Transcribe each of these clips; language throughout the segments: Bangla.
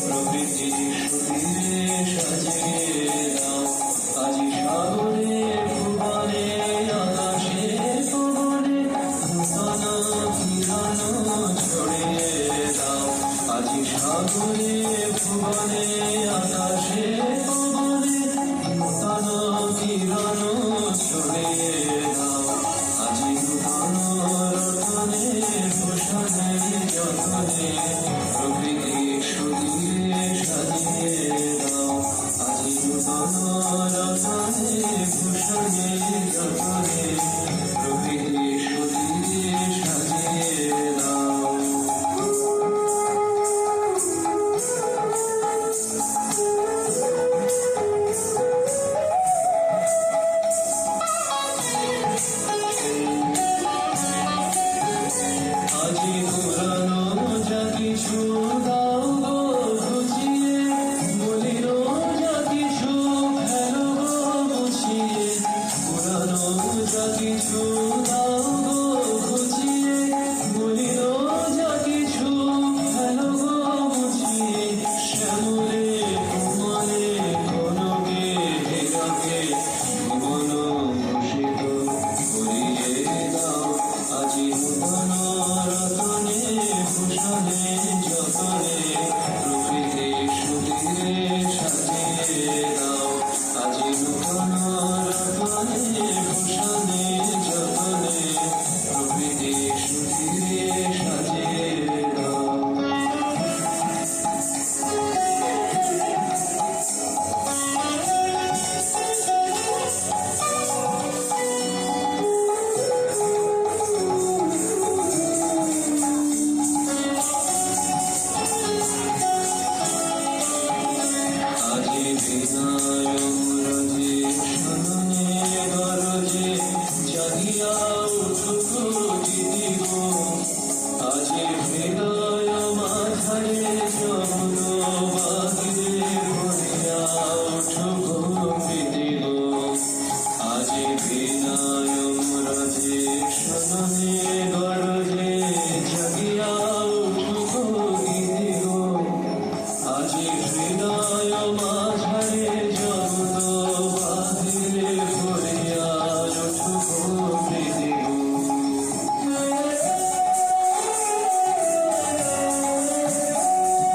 প্রকৃতি সুধীরে সাজিয়ে দাও আজি সাগরে ভুবনে আকাশে পবনে নূতন কিরণ ছড়িয়ে দাও আজি সাগরে ভুবনে আকাশে পবনে নূতন কিরণ ছড়িয়ে দাও আজি নূতন রতনে ভূষণে যতনে প্রকৃতি সুধীরে সাজিয়ে দাও আজি নূতন রতনে ভূষণে যতনে প্রকৃতি সুধীরে সাজিয়ে দাও। আজি পুরানো যা কিছু দাও গো ঘুচিয়ে বলিল যা কিছু ফেলো গো মুছিয়ে পুরানো যা কিছু দাও গো ঘুচিয়ে বলিল যা কিছু ফেলো গো মুছিয়ে শ্যামলে কোমলে কনকে হেরাকে ভুবন ভূষিত করিয়ে দাও আজি নূতন রতনে ভূষণে যতনে প্রকৃতি সুধীরে সাজিয়ে দাও আজি নূতন রতনে ভূষণে যতনে প্রকৃতি সুধীরে সাজিয়ে দাও। আজি বিনয় মুরজে শননে গরজে জাগিয়া উঠুক দিদি গো আজি হৃদয় মাঝারে যমুন বাহিরে ভরিয়া উঠুক দিদি গো আজি বিনয় মুরজে শননে গরজে জাগিয়া উঠুক দিদি গো আজি হৃদয় মাঝারে যমুন বাহিরে ভরিয়া উঠুক দিদি গো।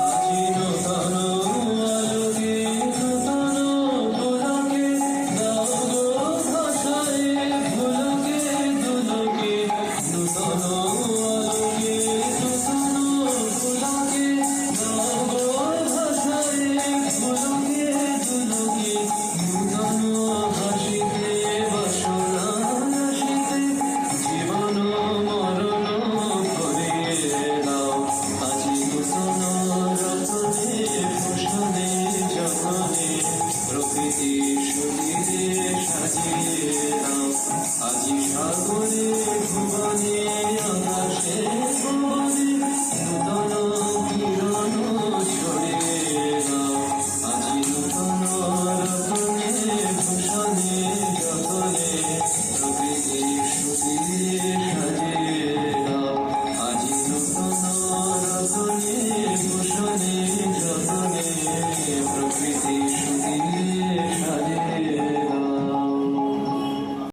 আজি নূতন আলোকে নূতন পুলকে দাও গো ভাষায় ফুলকে দুলকে নূতন আলোকে নূতন পুলকে দাও গো ভাষায় ফুলকে দুলকে নূতন হাসিতে বাসনা নাশিতে জীবন মরণ করিয়ে দাও আজি নূতন রতনে ভূষণে যতনে প্রকৃতি সুধীরে সাজিয়ে দাও আজি সাগরে ভুবনে আকাশে পবনে নূতন কিরণ ছড়িয়ে দাও আজি নূতন রতনে ভূষণে যতনে প্রকৃতি সুধীরে সাজিয়ে দাও আজি নূতন রতনে ভূষণে যতনে প্রকৃতি